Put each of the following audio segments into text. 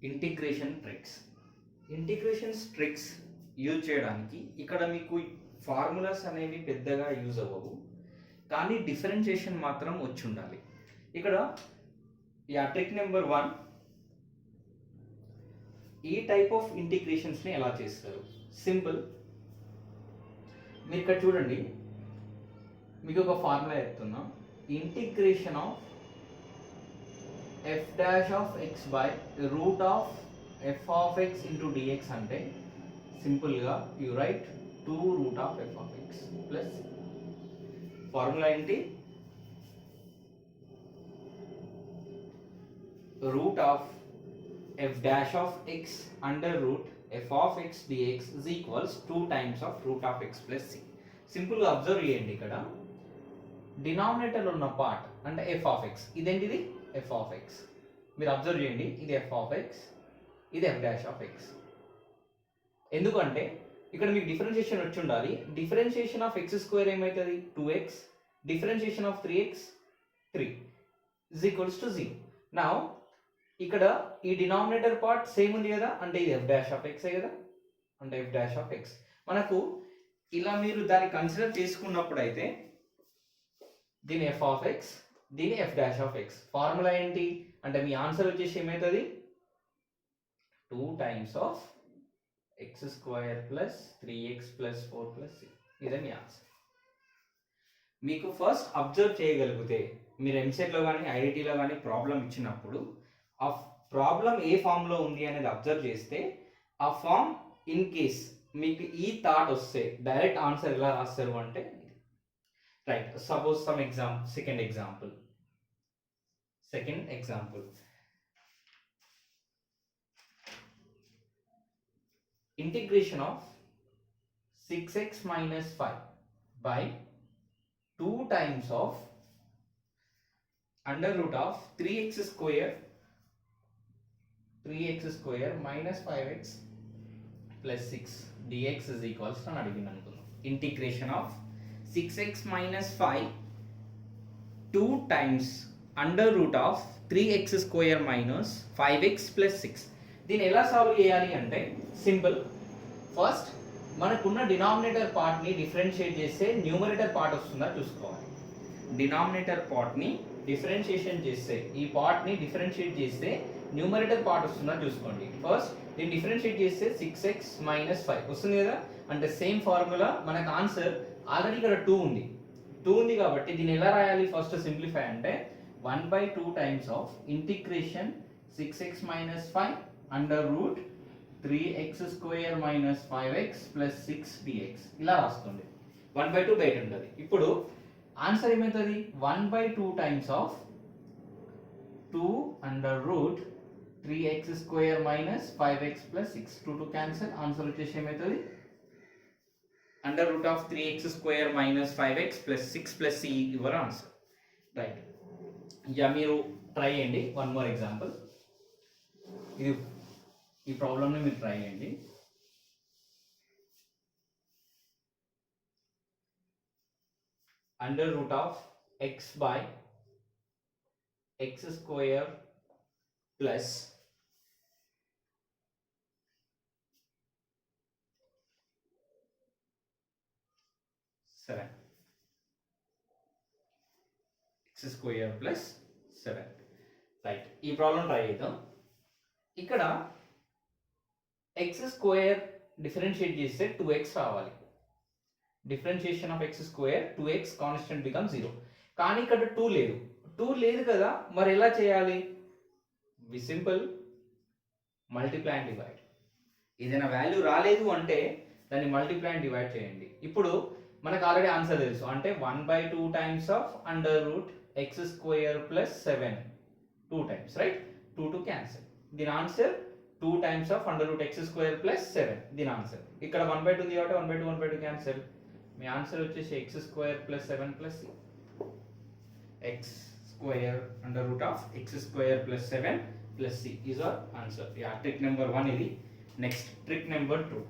Integration tricks use చేయడానికి ఇక్కడ మీకు ఫార్ములాస్ అనేవి పెద్దగా యూజ్ అవ్వవు, కానీ డిఫరెన్షియేషన్ మాత్రం వచ్చి ఉండాలి. ఇక్కడ ట్రిక్ నెంబర్ 1, ఈ టైప్ ఆఫ్ ఇంటిగ్రేషన్స్ని ఎలా చేస్తారు? సింపుల్. మీరు ఇక్కడ చూడండి, మీకు ఒక ఫార్ములా చెప్తున్నా. Integration of f dash of x by root of f of x into dx అంటే సింపుల్గా you right 2 root of f of x plus formula ఏంటి? root of f dash of x under root f of x dx is equals 2 times of root of x plus c. సింపుల్గా observe చేయండి, ఇక్కడ denominator ఉన్న part అంటే f of x, ఇదేంటిది f of x. మీరు observe చేయండి, ఇది f of x, ఇది f dash of x. ఎందుకంటే ఇక్కడ మీకు డిఫరెన్షియేషన్ వచ్చి ఉండాలి. డిఫరెన్షియేషన్ ఆఫ్ ఎక్స్ స్క్వేర్ ఏమవుతుంది? 2x. Differentiation of 3x 3 is equals to 0. నా ఇక్కడ ఈ డినామినేటర్ పార్ట్ సేమ్ ఉంది కదా, అంటే ఇది f dash of x కదా, అంటే f dash of x. మనకు ఇలా మీరు దాన్ని కన్సిడర్ చేసుకున్నప్పుడు అయితే దీని f of x, దీని f dash of x. Formula ఏంటి అంటే మీ ఆన్సర్ వచ్చేసి ఏమవుతుంది? 2 times of x square plus 3x plus 4 plus 6. ఇదే మీ ఆన్సర్. మీకు ఫస్ట్ అబ్జర్వ్ చేయగలిగితే, మీరు ఎంసెట్లో కానీ ఐఐటీలో కానీ ప్రాబ్లం ఇచ్చినప్పుడు ఆ ప్రాబ్లం ఏ ఫామ్లో ఉంది అనేది అబ్జర్వ్ చేస్తే, ఆ ఫామ్ ఇన్ కేస్ మీకు ఈ థాట్ వస్తే డైరెక్ట్ ఆన్సర్ ఎలా రాస్తారు అంటే right. Suppose some example, second example, integration of 6x minus 5 by 2 times of under root of 3x square minus 5x plus 6 dx is equals to అడిగింది అనుకుందాం. Integration of 6x minus 5 2 times under root of 3x square minus 5x plus 6. దీన్ని ఎలా solve చేయాలి అంటే simple. First మనకున్న denominator పార్ట్ని differentiate చేస్తే numerator part వస్తుందా చూసుకోవాలి. డినామినేటర్ పార్ట్ని డిఫరెన్షియేషన్ చేస్తే, ఈ పార్ట్ని డిఫరెన్షియేట్ చేస్తే న్యూమరేటర్ పార్ట్ వస్తుందా చూసుకోండి. ఫస్ట్ దీన్ని డిఫరెన్షియేట్ చేస్తే 6x minus 5 వస్తుంది కదా, అంటే సేమ్ ఫార్ములా. మనకు ఆన్సర్ ఆల్రెడీ ఇక్కడ 2 ఉంది కాబట్టి దీన్ని ఎలా రాయాలి? ఫస్ట్ సింప్లిఫై అంటే 1/2 times of integration 6x minus 5 under root 3x square minus 5x plus 6 dx. ఇలా రాస్తుంది. 1/2 బయట ఉంటుంది. ఇప్పుడు ఆన్సర్ ఏమవుతుంది? 1/2 times of 2 under root 3x square minus 5x plus 6. 2 cancel. Answer వచ్చేసి ఏమవుతుంది? under root of 3x square minus 5x plus 6 plus c your answer. Right. Yeah, మీరు try చేయండి. One more example. ఈ ప్రాబ్లమ్ని మీరు ట్రై చేయండి. Under root of X by X square plus 7 X square plus 7. Right. ఈ problem try చేద్దాం. ఇక్కడ X square differentiate చేస్తే 2x రావాలి. Differentiation of x square 2x constant become 0. కానీ ఇక్కడ 2 లేదు కదా, మరి ఎలా చేయాలి? Simple, multiply and divide. ఏదైనా వాల్యూ రాలేదు అంటే దాన్ని మల్టిప్లై అండ్ డివైడ్ చేయండి. ఇప్పుడు మనకు ఆల్రెడీ ఆన్సర్ తెలుసు, అంటే 1/2 times of under root x square plus 7 2 times, right. 2 cancel. దీని answer 2 times of under root x square plus 7. దీని ఆన్సర్ ఇక్కడ 1/2 ఉంది కాబట్టి 1/2 క్యాన్సల్. మీ ఆన్సర్ వచ్చేసి x square plus 7 plus c. x square under root of x square plus 7 plus c is our answer. Yeah, trick number 1 ఇది. Next trick number 2.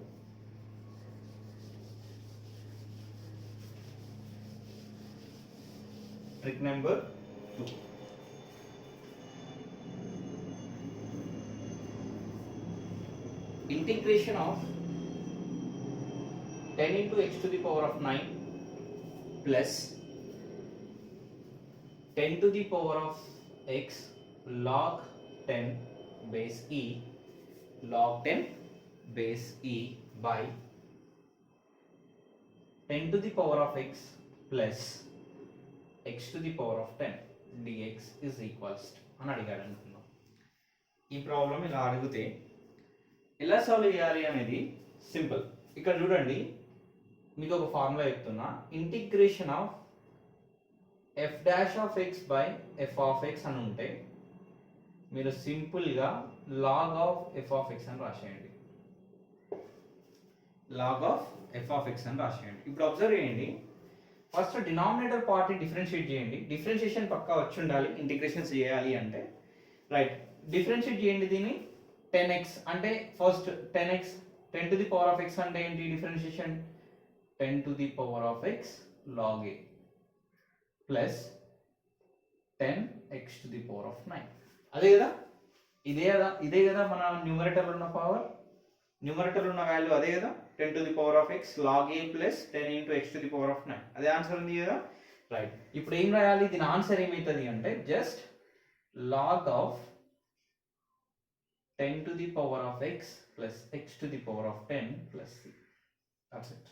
Trick number 2. Integration of 10 into x to the power of 9 plus 10 to the power of x log 10 base e log 10 base e by 10 to the power of x plus x to the power of 10 dx is equals to అని అడిగాడు అనుకుందాం. ఈ problem ఇలా అడిగితే ఎలా solve చేయాలి అనేది simple. ఇక్కడ చూడండి, మీకు ఒక ఫార్ములా చెప్తున్నా. Integration of F dash of X by F of X అని ఉంటే మీరు సింపుల్గా log of F of X అని రాసేయండి. Log of F of X అని రాసేయండి. ఇప్పుడు అబ్జర్వ్ చేయండి, ఫస్ట్ డినామినేటర్ పార్ట్ని డిఫరెన్షియేట్ చేయండి. డిఫరెన్షియేషన్ పక్కా వచ్చి ఉండాలి ఇంటిగ్రేషన్స్ చేయాలి అంటే. రైట్, డిఫరెన్షియేట్ చేయండి దీన్ని. 10x అంటే first 10x 10 to the power of x అంటే ఏంటి differentiation? 10 to the power of x log a plus 10x to the power of 9. అదే కదా, ఇదే కదా మన న్యూమరేటర్ ఉన్న పవర్, న్యూమరేటర్ ఉన్న వాల్యూ అదే కదా. 10 to the power of x log a plus 10 into x to the power of 9. అదే ఆన్సర్ ఉంది కదా. రైట్, ఇప్పుడు ఏం రాయాలి? దీని ఆన్సర్ ఏమవుతుంది అంటే just log of 10 to the power of x plus x to the power of 10 plus c. That's it.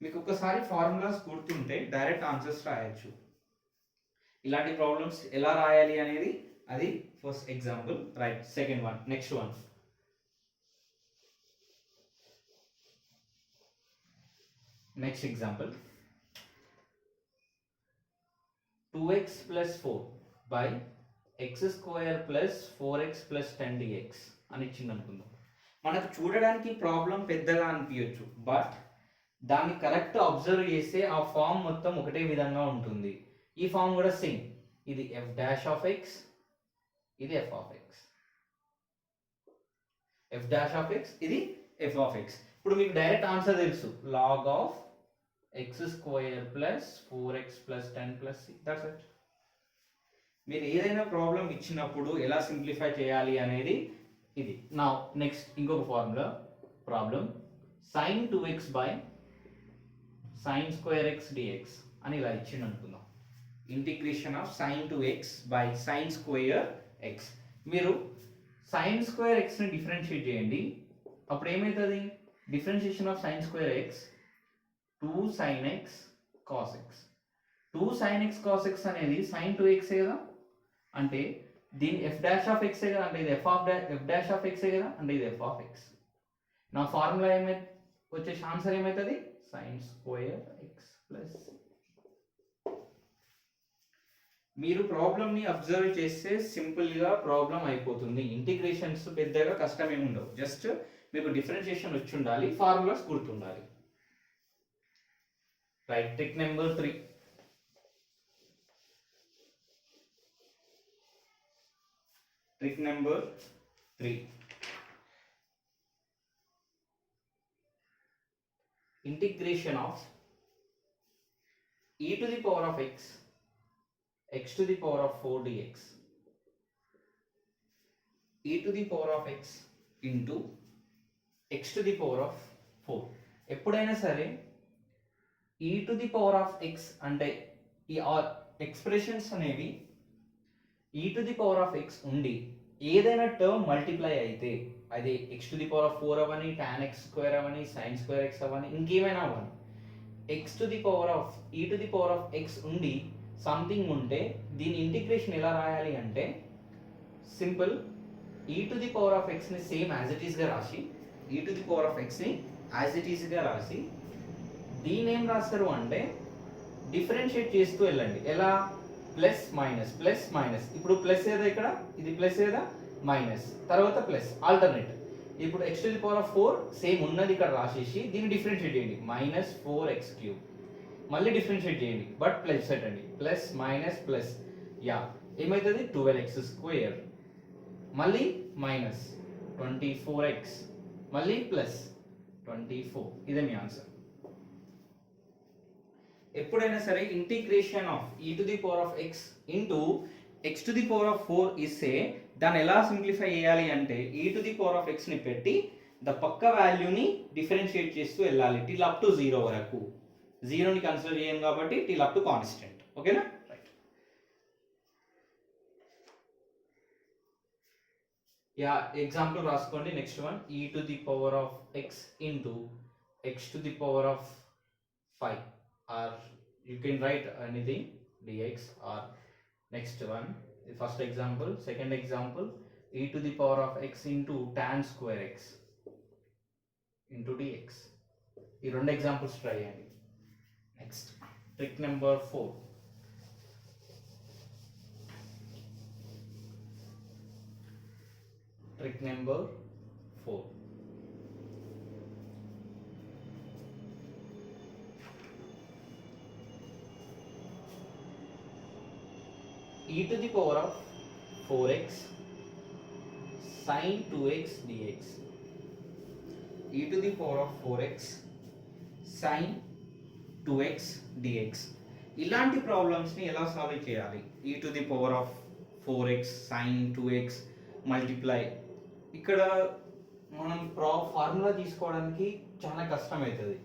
మీకు ఒకసారి ఫార్ములాస్ గుర్తుంటే డైరెక్ట్ ఆన్సర్స్ రాయొచ్చు. ఇలాంటి ప్రాబ్లమ్స్ ఎలా రాయాలి అనేది అది first example. Right, second one, next one. Next example, 2x plus 4 by x square plus 4x plus 10 dx అని ఇచ్చింది అనుకుందాం. మనకు చూడడానికి ప్రాబ్లం పెద్దగా అనిపించవచ్చు, బట్ దాన్ని కరెక్ట్ అబ్జర్వ్ చేస్తే ఆ ఫామ్ మొత్తం ఒకటే విధంగా ఉంటుంది. ఈ ఫామ్ కూడా సేమ్. ఇది ఎఫ్ డాష్ ఆఫ్ ఎక్స్, ఇది F of x. F dash of x, ఇది ఎఫ్ ఆఫ్ ఎక్స్. ఇప్పుడు మీకు డైరెక్ట్ ఆన్సర్ తెలుసు, log of x square plus 4x plus 10 plus c. That's it. మీరు ఏదైనా ప్రాబ్లం ఇచ్చినప్పుడు ఎలా సింప్లిఫై చేయాలి అనేది ఇది. నా నెక్స్ట్ ఇంకొక formula problem, sin 2x by sin square x dx అని ఇలా ఇచ్చింది అనుకుందాం. Integration of sin 2x by sin square x. మీరు sin స్క్వేర్ x ని డిఫరెన్షియేట్ చేయండి. అప్పుడు ఏమవుతుంది? Differentiation of sin square x 2 sin x cos x. 2 sin x cos x అనేది sin 2x కదా, అంటే దీని f డాష్ ఆఫ్ x కదా, అంటే ఇది f డాష్ ఆఫ్ x కదా, అంటే ఇది f ఆఫ్ x. నా ఫార్ములా వచ్చే ఆన్సర్ ఏమవుతుంది? sin square x plus. మీరు ప్రాబ్లమ్ని అబ్జర్వ్ చేస్తే సింపుల్గా ప్రాబ్లం అయిపోతుంది. ఇంటిగ్రేషన్స్ పెద్దగా కష్టం ఏమి ఉండవు, జస్ట్ మీకు డిఫరెన్షియేషన్ వచ్చి ఉండాలి, ఫార్ములాస్ గుర్తుండాలి. Right, trick number 3. Trick number 3. Integration of e to the power of x, x to the power of 4 dx, e to the power of x into x to the power of 4. ఎప్పుడైనా సరే e to the power of x అంటే ఈ expressions అనేవి e to the power of x ఉండి ఏదైనా term multiply అయితే అది x to the power of 4 Avani, tan x square Avani, sin square x అవని, ఇంకేమైనా అవని, x to the power of e to the power of x ఉండి something ఉంటే దీని integration ఎలా రాయాలి అంటే simple. e to the power of x ని same as it is గా రాసి, e to the power of x ని యాజ్ ఇట్ ఈస్ గా రాసి దీని ఏం రాస్తారు అంటే డిఫరెన్షియేట్ చేస్తూ వెళ్ళండి. ఎలా? Plus minus plus minus. ఇప్పుడు ప్లస్ ఏదా, ఇక్కడ ఇది ప్లస్ ఏదా, మైనస్, తర్వాత ప్లస్, ఆల్టర్నేట్. ఇప్పుడు x to the power of 4 same ఉన్నది ఇక్కడ రాసేసి దీన్ని డిఫరెన్షియేట్ చేయండి. Minus 4x cube. మళ్ళీ డిఫరెన్షియేట్ చేయండి, బట్ ప్లస్ పెట్టండి. ప్లస్ మైనస్ ప్లస్, యా ఏమవుతుంది? 12x square. మళ్ళీ మైనస్ 24x, మళ్ళీ ప్లస్ 24. ఇదే మీ ఆన్సర్. ఎప్పుడైనా సరే integration of e to the power of x into X to the power of 4 ఇస్తే దాన్ని ఎలా సింప్లిఫై చేయాలి అంటే ఈ టు ది పవర్ ఆఫ్ ఎక్స్ని పెట్టి ద పక్క వాల్యూని డిఫరెన్షియేట్ చేస్తూ వెళ్ళాలి టిల్ అప్ టు 0 వరకు. జీరోని కన్సిడర్ చేయం కాబట్టి టిల్ అప్ టు కాన్స్టెంట్. ఓకేనా? రైట్. యా, ఎగ్జాంపుల్ రాసుకోండి. Next one e to the power of x into x to the power of 5 or you can write anything dx or next one the first example. Second example e to the power of x into tan square x into dx. ఈ రెండు examples try చేయండి. Next trick number 4. Trick number 4. e to the power of 4x sin 2x dx. e to the power of 4x sin 2x dx. ఇలాంటి ప్రాబ్లమ్స్ని ఎలా solve చేయాలి? e to the power of 4x sin 2x multiply. ఇక్కడ మనం formula తీసుకోవడానికి చాలా కష్టం అవుతుంది.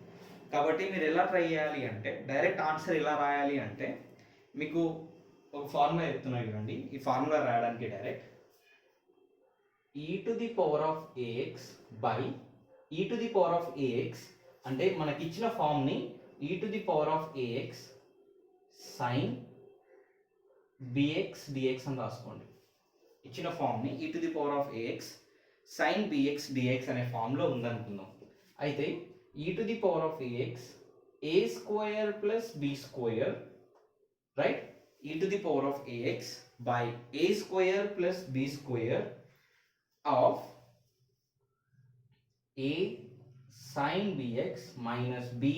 కాబట్టి మీరు ఎలా ట్రై చేయాలి అంటే డైరెక్ట్ ఆన్సర్ ఎలా రాయాలి అంటే మీకు ఒక ఫార్ములా చెప్తున్నా చూడండి. ఈ ఫార్ములా రాయడానికి direct e to the power of ax by e to the power of ax అంటే మనకి ఇచ్చిన ఫామ్ని e to the power of ax sin bx dx అని రాసుకోండి. ఇచ్చిన ఫామ్ని e to the power of ax sin bx dx అనే ఫామ్లో ఉందనుకుందాం. అయితే e to the power of ax a square plus b square, right? e to the power of ax by a square plus b square of a sin bx minus b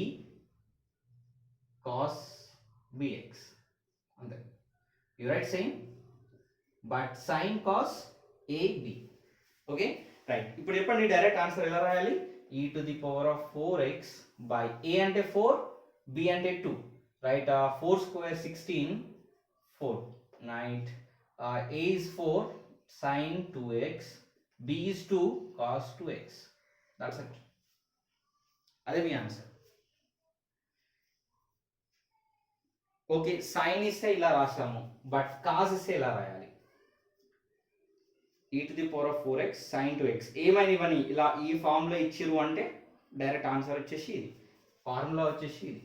cos bx. And then you write same but sin cos ab. Okay, right. ఇప్పుడు చెప్పండి direct answer ఎలా రాయాలి? e to the power of 4x by a అంటే 4, b అంటే 2, right? 4 square 16, 4, right? A is 4 sin 2x, b is 2 cos 2x. That's it. అదే మీ answer. Okay, sign ఇస్తే ఇలా రాసాము, but cos ఇస్తే ఇలా రాయాలి. e to the power of 4x sin 2x ఏమైనా ఇవన్నీ ఇలా ఈ ఫార్ములా ఇచ్చిరు అంటే డైరెక్ట్ ఆన్సర్ వచ్చేసి ఇది. ఫార్ములా వచ్చేసి ఇది.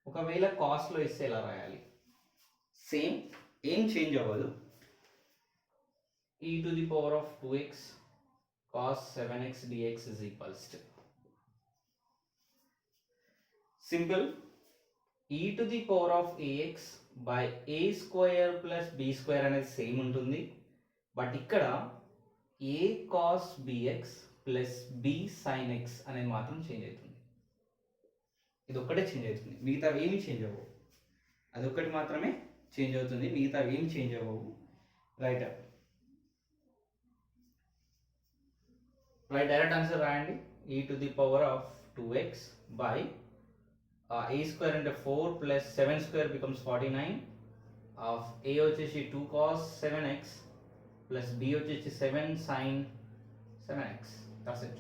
ఒకవేళ కాస్ట్లో ఇస్తే ఎలా రాయాలి? సేమ్, ఏం చేంజ్ అవ్వదు. e to the power of 2x cos 7x dx is equals to simple e to the power of ax by a square plus b square అనేది సేమ్ ఉంటుంది. బట్ ఇక్కడ a cos bx plus b sin x అనేది మాత్రం change అవుతుంది. ఇది ఒక్కటే change అవుతుంది, మిగతా ఏమి చేంజ్ అవ్వవు. అదొక్కటి మాత్రమే చేంజ్ అవుతుంది, మిగతా ఏమి చేంజ్ అవ్వవు. Right, right. డైరెక్ట్ ఆన్సర్ రాయండి. e to the power of 2x by a square అంటే 4 plus 7 square becomes 49 of a వచ్చేసి 2 cos 7x plus b వచ్చేసి 7 sin 7x. that's it.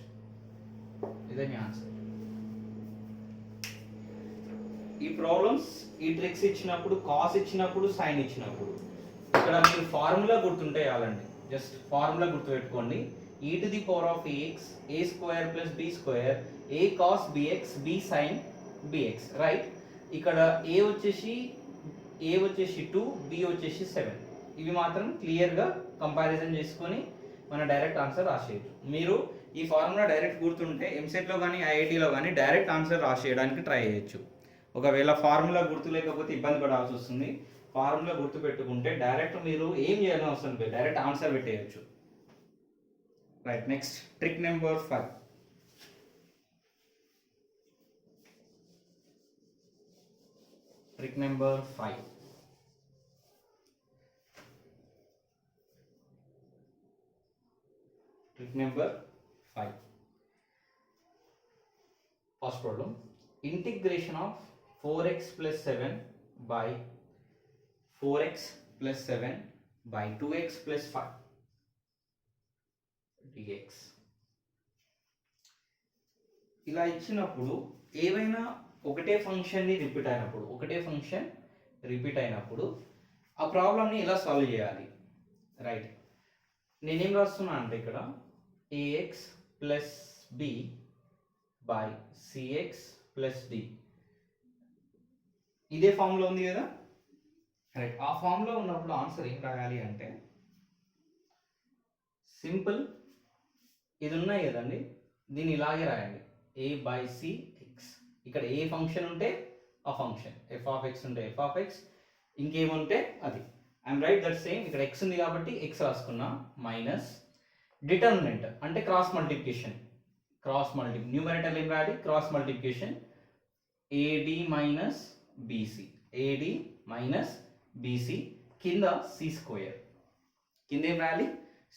ఇదే మీ ఆన్సర్. ఈ ప్రాబ్లమ్స్, ఈ ట్రిక్స్ ఇచ్చినప్పుడు, కాస్ ఇచ్చినప్పుడు, సైన్ ఇచ్చినప్పుడు ఇక్కడ మీరు ఫార్ములా గుర్తుంటే చాలండి. జస్ట్ ఫార్ములా గుర్తుపెట్టుకోండి. e to the power of ax a square plus b square a cos bx b sin bx, right? ఇక్కడ a వచ్చేసి 2, b వచ్చేసి 7. ఇవి మాత్రం క్లియర్గా కంపారిజన్ చేసుకొని మన డైరెక్ట్ ఆన్సర్ రాసేయచ్చు. మీరు ఈ ఫార్ములా డైరెక్ట్ గుర్తుంటే ఎంసెట్లో కానీ ఐఐటీలో కానీ డైరెక్ట్ ఆన్సర్ రాసేయడానికి ట్రై చేయొచ్చు. ఒకవేళ ఫార్ములా గుర్తు లేకపోతే ఇబ్బంది పడాల్సి వస్తుంది. ఫార్ములా గుర్తు పెట్టుకుంటే డైరెక్ట్ మీరు ఏం చేయాలని అవసరం లేదు, డైరెక్ట్ ఆన్సర్ పెట్టేయచ్చు. Right, next trick number 5. Trick number 5. Trick number 5. First problem. Integration of 4x plus 7 by 4x plus 7 by 2x plus 5 dx. ఇలా ఇచ్చినప్పుడు ఏవైనా ఒకటే ఫంక్షన్ని రిపీట్ అయినప్పుడు ఆ ప్రాబ్లమ్ని ఇలా సాల్వ్ చేయాలి. రైట్, నేనేం రాస్తున్నా అంటే ఇక్కడ ax plus b by cx plus d ఇదే ఫామ్లో ఉంది కదా. రైట్, ఆ ఫామ్లో ఉన్నప్పుడు ఆన్సర్ ఏం రాయాలి అంటే సింపుల్, ఇది ఉన్నాయి కదండి, దీన్ని ఇలాగే రాయండి. a by c x. ఇక్కడ ఏ ఫంక్షన్ ఉంటే ఆ ఫంక్షన్, f ఆఫ్ x ఉంటే f ఆఫ్ x, ఇంకేముంటే అది. I'm right that same. ఇక్కడ x ఉంది కాబట్టి x రాసుకున్నా, మైనస్ డిటర్మినెంట్ అంటే క్రాస్ మల్టిప్లికేషన్. న్యూమరేటర్ ఏం రాయాలి? Cross multiplication. ad minus bc, ad minus bc, కింద c స్క్వేర్, కింద ఏం రాయాలి?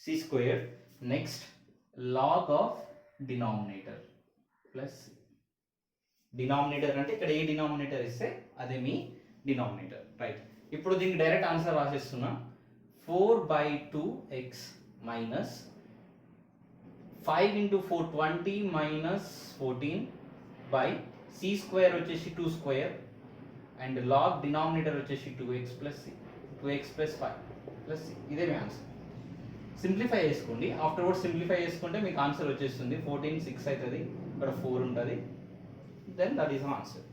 c square. Next log of denominator plus c. Denominator అంటే ఇక్కడ ఏ డినామినేటర్ ఇస్తే అదే మీ డినామినేటర్. రైట్, ఇప్పుడు దీనికి డైరెక్ట్ ఆన్సర్ రాసేస్తున్నా. 4/2x minus 5 into 4 20 minus 14 by c square వచ్చేసి 2 స్క్వేర్ అండ్ లాగ్ డినామినేటర్ వచ్చేసి 2x plus c, 2x plus 5 plus c. ఇదే మీ ఆన్సర్. సింప్లిఫై చేసుకోండి. ఆఫ్టర్వర్డ్ సింప్లిఫై చేసుకుంటే మీకు ఆన్సర్ వచ్చేస్తుంది. 14 6 అవుతుంది, ఇక్కడ 4 ఉంటుంది. Then that is answer.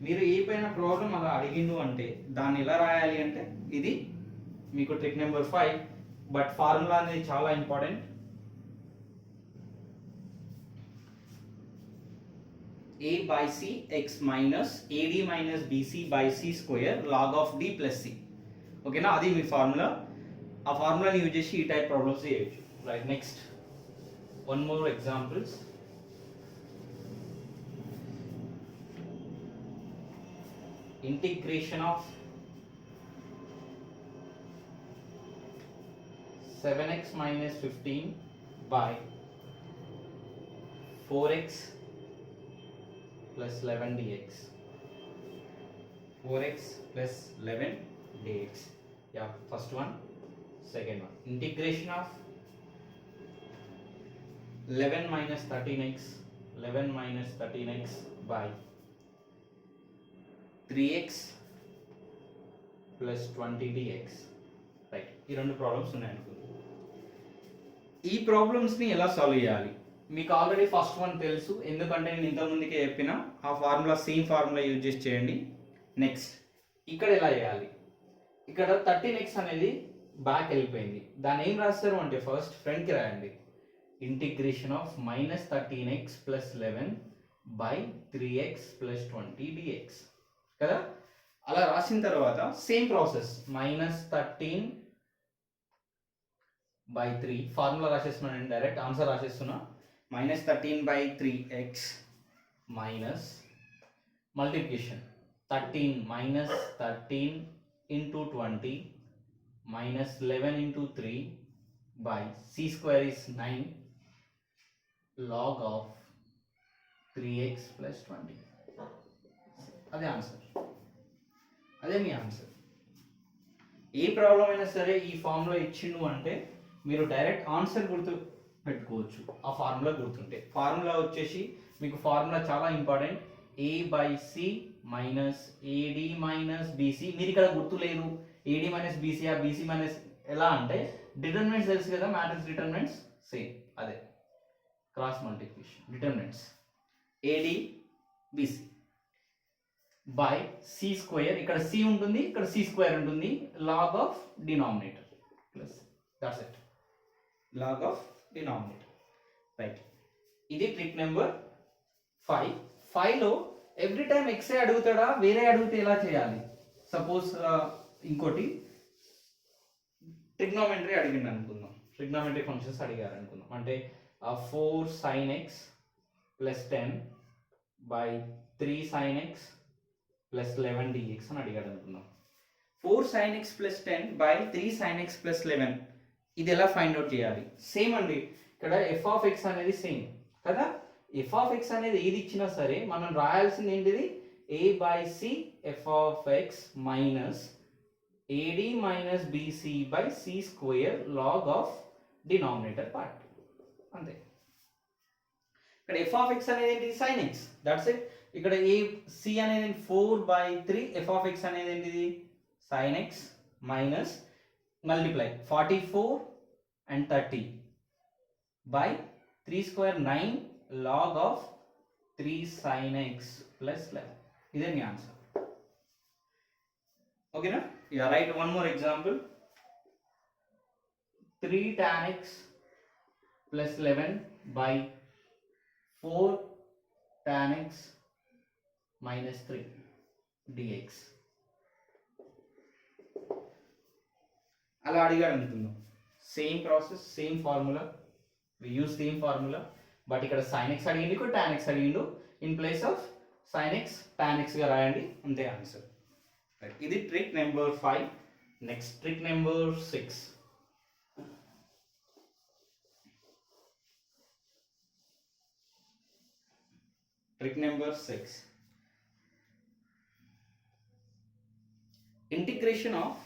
మీరు ఏ పైన ప్రాబ్లం అలా అడిగిండు అంటే దాన్ని ఎలా రాయాలి అంటే ఇది మీకు ట్రిక్ నెంబర్ 5. బట్ ఫార్ములా అనేది చాలా important. a by c x minus ad minus bc by c square log of d plus c. ఓకేనా, అది మీ ఫార్ములా. ఆ ఫార్ములాని యూజ్ చేసి ఈ టైప్ ప్రాబ్లమ్స్ చేయొచ్చు. Right, next one more examples. Integration of 7x minus 15 by 4x plus 11 dx. 4x plus 11 dx. Yeah, first one. Second one. Integration of 11 minus 13x by 3x plus 20 dx. Right, ఈ రెండు problems ఉన్నాయి అనుకుందాం. ఈ ప్రాబ్లమ్స్ని ఎలా solve చేయాలి మీకు already first one తెలుసు, ఎందుకంటే నేను ఇంతకుముందుకే చెప్పిన ఆ ఫార్ములా, సేమ్ ఫార్ములా యూజ్ చేసి చేయండి. నెక్స్ట్ ఇక్కడ ఎలా చేయాలి? ఇక్కడ 13x అనేది బ్యాక్ వెళ్ళిపోయింది, దాన్ని ఏం రాస్తారు అంటే ఫస్ట్ ఫ్రంట్కి రాయండి. Integration of minus 13x plus 11 by 3x plus 20 dx కదా. అలా రాసిన తర్వాత సేమ్ ప్రాసెస్, మైనస్ 13/3 ఫార్ములా రాసేస్తున్నాను, డైరెక్ట్ ఆన్సర్ రాసేస్తున్నా. Minus 13/3x minus multiplication 13 minus 13 into 20 minus 11 into 3 by c square is 9 log of 3x plus 20. అదే answer, అదే మీ answer. ఏ problem అయినా సరే ఈ ఫార్ములా ఇచ్చిండు అంటే మీరు డైరెక్ట్ ఆన్సర్ గుర్తు పెట్టుకోవచ్చు ఆ ఫార్ములా గుర్తుంటే. ఫార్ములా వచ్చేసి మీకు ఫార్ములా చాలా important. a by c minus ad minus bc. మీరు ఇక్కడ గుర్తు లేదు ad మైనస్ bc, ఆ bc మైనస్ ఎలా అంటే డిటర్మినెంట్స్ తెలుసు కదా, మ్యాట్రిక్స్ డిటర్మినెంట్స్ సేమ్ అదే cross multiplication. Determinants ad bc by c square, ఇక్కడ c ఉంటుంది, ఇక్కడ c స్క్వేర్ ఉంటుంది, log of denominator plus that's it, log of denominator. Right, ఇది ట్రిక్ నెంబర్ 5. 5లో ఎవ్రీ టైం ఎక్సే అడుగుతాడా, వేరే అడిగితే ఎలా చేయాలి? సపోజ్ ఇంకోటి ట్రిగ్నోమెట్రీ అడిగింది అనుకుందాం, ట్రిగ్నోమెట్రీ ఫంక్షన్స్ అడిగారు అనుకుందాం. అంటే 4 sin x plus 10 by 3 sin x plus 11 dx అని అడిగాడు అనుకుందాం. 4 sin x plus 10 by 3 sin x plus 11 ఇది ఎలా ఫైండ్ అవుట్ చేయాలి? సేమ్ అండి, ఇక్కడ ఎఫ్ ఆఫ్ ఎక్స్ అనేది సేమ్ కదా. ఎఫ్ ఆఫ్ ఎక్స్ అనేది ఏది ఇచ్చినా సరే మనం రాయాల్సింది ఏంటిది, A by C F of X minus AD minus BC by C square log of denominator part, అంతే. ఇక్కడ ఎఫ్ ఆఫ్ ఎక్స్ అనేది ఏంటి, సైన్ ఎక్స్, దట్స్ ఇట్. ఇక్కడ ఏ సి అనేది 4/3, ఎఫ్ ఆఫ్ ఎక్స్ అనేది ఏంటిది sign X minus multiply 44 and 30 by 3 square 9 log of 3 sin x plus 11. ఇదే మీ ఆన్సర్. ఓకేనా? Yeah right. One more example. 3 tan x plus 11 by 4 tan x minus 3 dx. అలా అడిగాడు అనుకుందాం. Same process, same formula, we use same formula, but ఇక్కడ sin x అడిగిండు, ఇక్కడ tan x అడిగిండు. In place of sin x tan x గా రాయండి, అంతే ఆన్సర్. ఇది trick number 5. Next trick number 6. Trick number 6. Integration of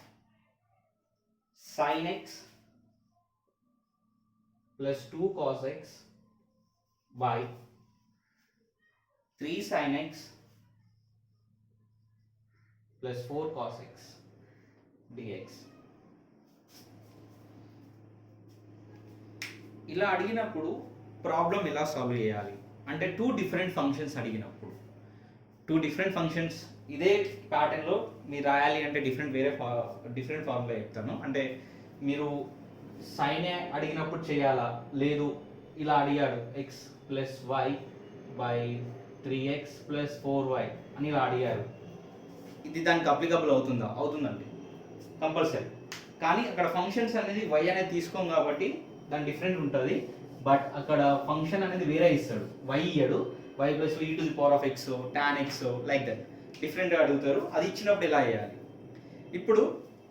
sin x plus 2 cos x by 3 sin x plus 4 cos x dx. ఇలా అడిగినప్పుడు problem ఎలా solve చేయాలి అంటే, 2 different functions అడిగినప్పుడు 2 డిఫరెంట్ ఫంక్షన్స్ ఇదే ప్యాటర్న్లో మీరు రాయాలి అంటే డిఫరెంట్ ఫార్ములా చెప్తాను. అంటే మీరు సైన్ అడిగినప్పుడు చేయాలా, లేదు ఇలా అడిగాడు x plus y by 3x plus 4y అని ఇలా అడిగారు, ఇది దానికి అప్లికబుల్ అవుతుందా? అవుతుందండి, కంపల్సరీ. కానీ అక్కడ ఫంక్షన్స్ అనేది y అనేది తీసుకోం కాబట్టి దాని డిఫరెంట్ ఉంటుంది. బట్ అక్కడ ఫంక్షన్ అనేది వేరే ఇస్తాడు, y ఇయ్యడు. y plus e to the power of x tan x like that డిఫరెంట్గా అడుగుతారు. అది ఇచ్చినప్పుడు ఎలా చేయాలి? ఇప్పుడు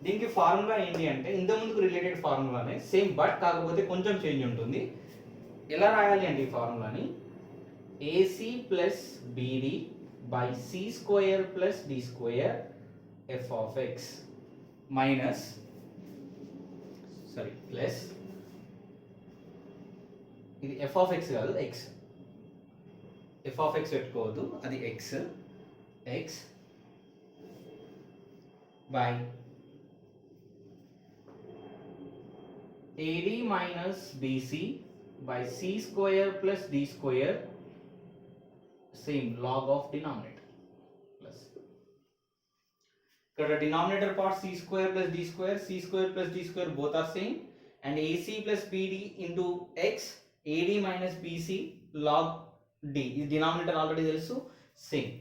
దీనికి ఫార్ములా ఏంటి అంటే, ఇంతకుముందుకు రిలేటెడ్ ఫార్ములానే సేమ్, బట్ కాకపోతే కొంచెం చేంజ్ ఉంటుంది. ఎలా రాయాలి అంటే ఈ ఫార్ములాని AC plus BD by C square plus D square F of X minus plus, ఇది ఎఫ్ ఆఫ్ ఎక్స్ కాదు, ఎక్స్. ఎఫ్ ఆఫ్ ఎక్స్ పెట్టుకోవద్దు, అది X. X by AD minus BC by C square plus D square, same log of denominator plus. ఇక్కడ denominator part C square plus D square, C square plus D square both are same, and AC plus BD into X, AD minus BC log D, ఇది denominator already తెలుసు, same.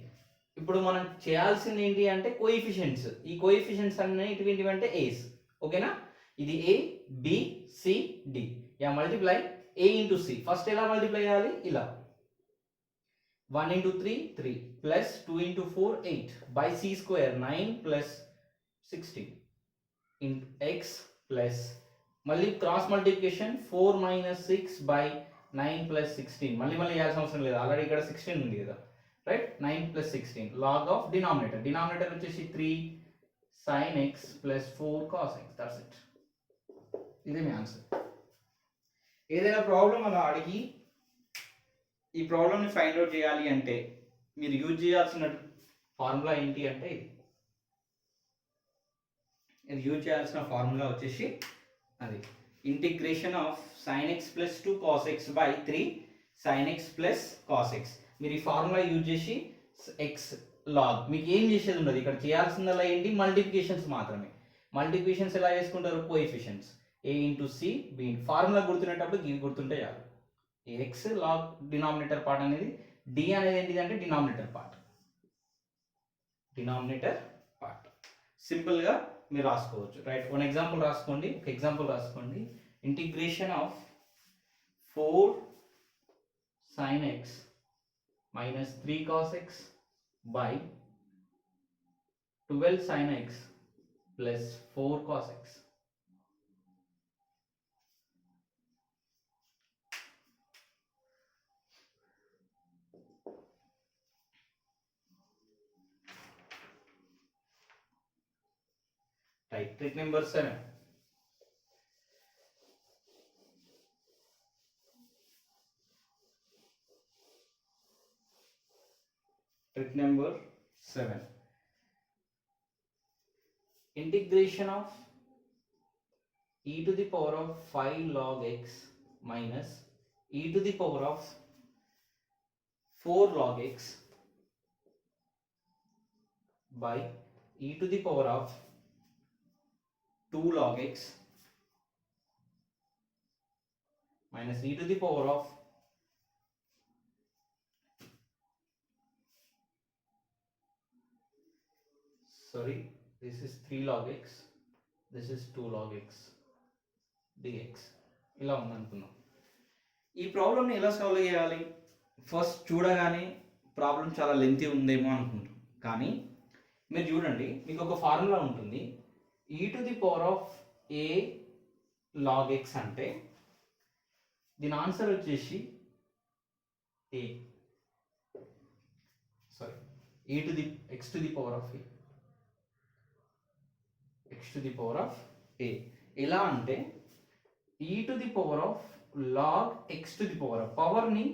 ఇప్పుడు మనం చేయాల్సింది ఏంటి అంటే coefficients. ఈ coefficients అన్నీ ఇటువంటి అంటే ఏస్, ఓకేనా. ఇది a b c d, yeah multiply a into c. First ఎలా మల్టిప్లై చేయాలి, ఇలా 1 into 3 3 plus 2 into 4 8 by c square 9 plus 16 into x plus మళ్ళీ cross multiplication 4 minus 6 by 9 plus 16. మళ్ళీ చేయాల్సిన అవసరం లేదు, ఆల్రెడీ ఇక్కడ 16 ఉంది కదా, right. 9 plus 16 log of denominator. Denominator వచ్చేసి 3 sin x plus 4 cos x. That's it. ఇదే మీ ఆన్సర్. ఏదైనా ప్రాబ్లం అలా అడిగి ఈ ప్రాబ్లమ్ని ఫైండ్ అవుట్ చేయాలి అంటే మీరు యూజ్ చేయాల్సిన ఫార్ములా ఏంటి అంటే, ఇది యూజ్ చేయాల్సిన ఫార్ములా వచ్చేసి అది integration of sin x plus 2 cos x by 3 sin x plus cos x. మీరు ఈ ఫార్ములా యూజ్ చేసి ఎక్స్ లాగ్, మీకు ఏం చేసేది ఉండదు. ఇక్కడ చేయాల్సిందల్లా ఏంటి, మల్టిప్లికేషన్స్ మాత్రమే. మల్టిప్లికేషన్స్ ఎలా చేసుకుంటారు, కోఎఫిషియెంట్స్ ఏ ఇంటూ సి బి. ఫార్ములా గుర్తునేటప్పుడు ఇది గుర్తుంటే చాలు. ఎక్స్ లాగ్ డినామినేటర్ పార్ట్ అనేది, డి అనేది ఏంటిది అంటే డినామినేటర్ పార్ట్. సింపుల్గా మీరు రాసుకోవచ్చు, రైట్. వన్ ఎగ్జాంపుల్ రాసుకోండి, ఒక ఎగ్జాంపుల్ రాసుకోండి. Integration of 4 sin x minus 3 cos x by 12 sin x plus 4 cos x. Right, trick number 7. Trick number 7. Integration of e to the power of 5 log x minus e to the power of 4 log x by e to the power of 2 log x minus e to the power of this is 3 log x, this is 2 log x dx. ఇలా ఉందనుకుందాం. ఈ ప్రాబ్లమ్ని ఎలా solve చేయాలి? First చూడగానే problem చాలా lengthy ఉందేమో అనుకుంటాం, కానీ మీరు చూడండి, మీకు ఒక ఫార్ములా ఉంటుంది. e to the power of a log x అంటే దీని ఆన్సర్ వచ్చేసి a, e to the x to the power of a, x to the power of a. ఎలా అంటే e to the power of log x to the power of, పవర్ని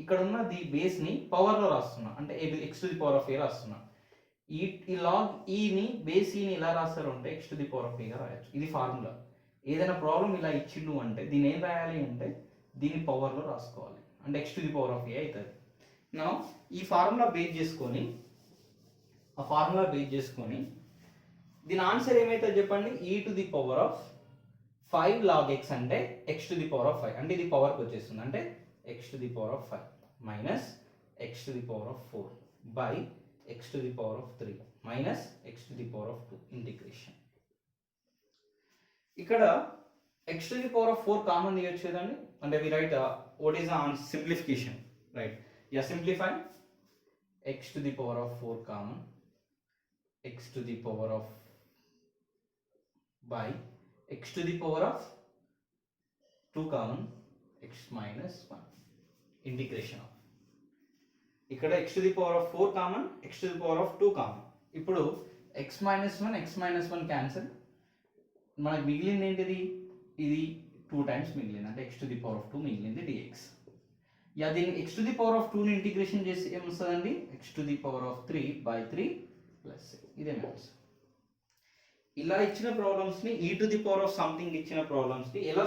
ఇక్కడ ఉన్న the బేస్ని పవర్లో రాస్తున్నా, అంటే x to the power of a రాస్తున్నా. ఈ లాగ్ ఈని బేస్ ఈని ఎలా రాస్తారు అంటే x to the power of a గా రాయొచ్చు. ఇది ఫార్ములా. ఏదైనా ప్రాబ్లం ఇలా ఇచ్చిండు అంటే దీన్ని ఏం రాయాలి అంటే దీన్ని పవర్లో రాసుకోవాలి, అంటే x to the power of a అవుతుంది. నా ఈ ఫార్ములా బేస్ చేసుకొని దీని ఆన్సర్ ఏమవుతుంది చెప్పండి? e to the power of 5 log x అంటే x to the power of 5, అంటే ఇది పవర్కి వచ్చేస్తుంది, అంటే x to the power of 5 minus x to the power of 4 by x to the power of 3 minus x to the power of 2 integration. ఇక్కడ x to the power of 4 common తీయొచ్చు కదండి, అంటే we write what is on simplification, right? Yeah simplify x to the power of 4 common, x to the power of by x to the power of 2 common, x minus 1 integration of, ఇక్కడ x to the power of 4 common, x to the power of 2 common. ఇప్పుడు x minus 1 cancel, మనకు మిగిలింది ఏంటిది? ఇది 2 times మిగిలింది, అంటే x to the power of 2 మిగిలింది dx. Yeah దీన్ని x to the power of 2ని ఇంటిగ్రేషన్ చేసి ఏమొస్తుందండి? x to the power of 3 by 3 plus ఇదే మ్యాథ్స్. ఇలా ఇచ్చిన ప్రాబ్లమ్స్ని e to the power of something ఇచ్చిన ప్రాబ్లమ్స్ని ఎలా